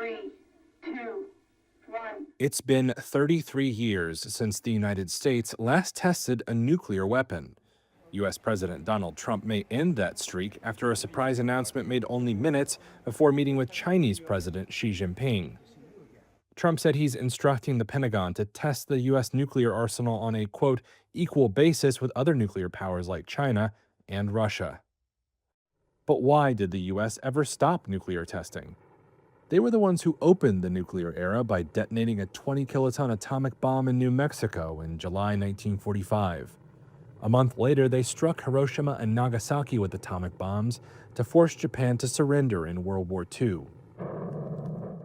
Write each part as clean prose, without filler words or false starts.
3, 2, 1. It's been 33 years since the United States last tested a nuclear weapon. U.S. President Donald Trump may end that streak after a surprise announcement made only minutes before meeting with Chinese President Xi Jinping. Trump said he's instructing the Pentagon to test the U.S. nuclear arsenal on a, quote, equal basis with other nuclear powers like China and Russia. But why did the U.S. ever stop nuclear testing? They were the ones who opened the nuclear era by detonating a 20-kiloton atomic bomb in New Mexico in July 1945. A month later, they struck Hiroshima and Nagasaki with atomic bombs to force Japan to surrender in World War II.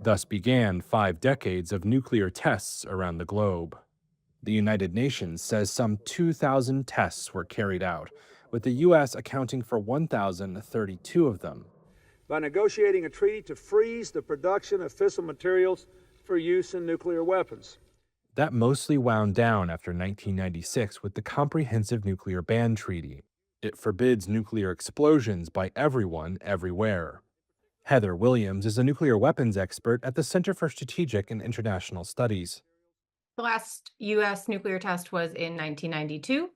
Thus began 5 decades of nuclear tests around the globe. The United Nations says some 2,000 tests were carried out, with the U.S. accounting for 1,032 of them. By negotiating a treaty to freeze the production of fissile materials for use in nuclear weapons. That mostly wound down after 1996 with the Comprehensive Nuclear Ban Treaty. It forbids nuclear explosions by everyone, everywhere. Heather Williams is a nuclear weapons expert at the Center for Strategic and International Studies. The last U.S. nuclear test was in 1992.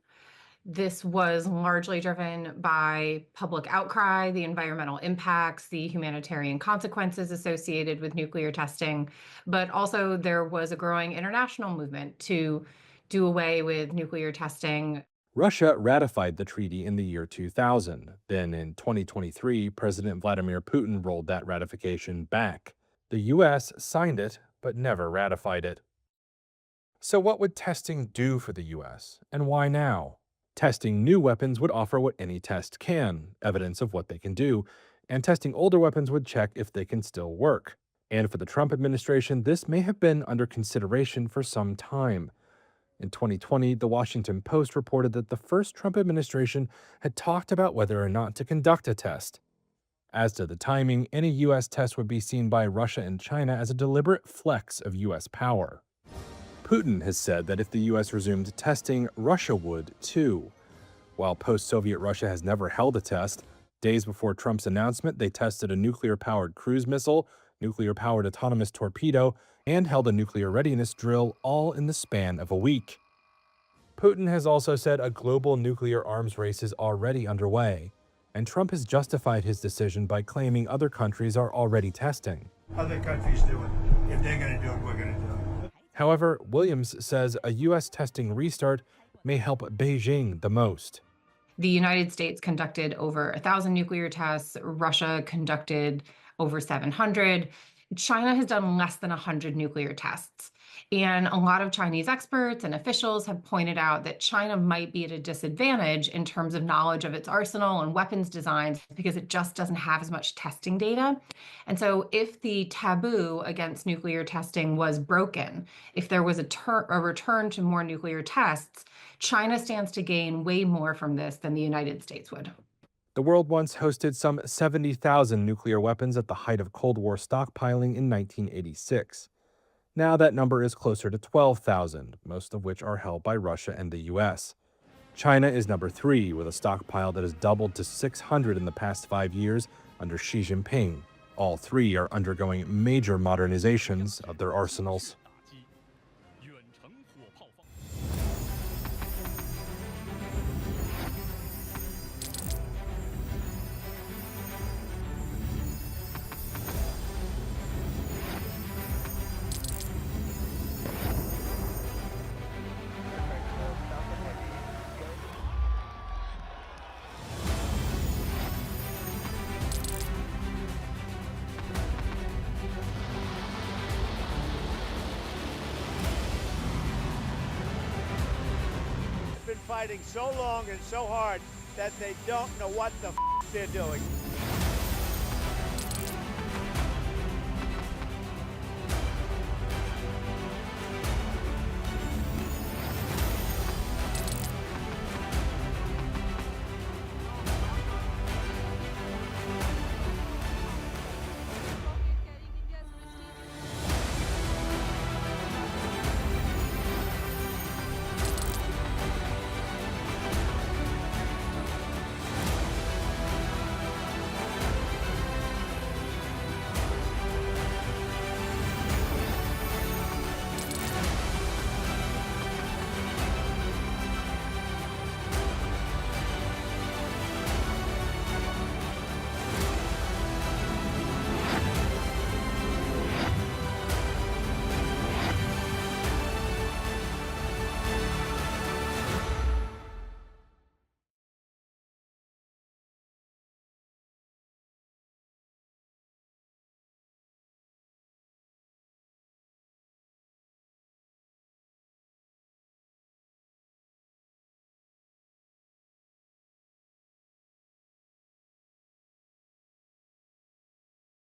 This was largely driven by public outcry, the environmental impacts, the humanitarian consequences associated with nuclear testing, but also there was a growing international movement to do away with nuclear testing. Russia ratified the treaty in the year 2000. Then in 2023, President Vladimir Putin rolled that ratification back. The U.S. signed it, but never ratified it. So what would testing do for the U.S., and why now? Testing new weapons would offer what any test can, evidence of what they can do, and testing older weapons would check if they can still work. And for the Trump administration, this may have been under consideration for some time. In 2020, The Washington Post reported that the first Trump administration had talked about whether or not to conduct a test. As to the timing, any U.S. test would be seen by Russia and China as a deliberate flex of U.S. power. Putin has said that if the U.S. resumed testing, Russia would too. While post-Soviet Russia has never held a test, days before Trump's announcement, they tested a nuclear-powered cruise missile, nuclear-powered autonomous torpedo, and held a nuclear readiness drill, all in the span of a week. Putin has also said a global nuclear arms race is already underway, and Trump has justified his decision by claiming other countries are already testing. Other countries do it. If they're going to do it, we're going to do it. However, Williams says a U.S. testing restart may help Beijing the most. The United States conducted over 1,000 nuclear tests. Russia conducted over 700. China has done less than 100 nuclear tests. And a lot of Chinese experts and officials have pointed out that China might be at a disadvantage in terms of knowledge of its arsenal and weapons designs because it just doesn't have as much testing data. And so if the taboo against nuclear testing was broken, if there was a return to more nuclear tests, China stands to gain way more from this than the United States would. The world once hosted some 70,000 nuclear weapons at the height of Cold War stockpiling in 1986. Now that number is closer to 12,000, most of which are held by Russia and the U.S. China is number 3, with a stockpile that has doubled to 600 in the past 5 years under Xi Jinping. All 3 are undergoing major modernizations of their arsenals. Fighting so long and so hard that they don't know what the they're doing.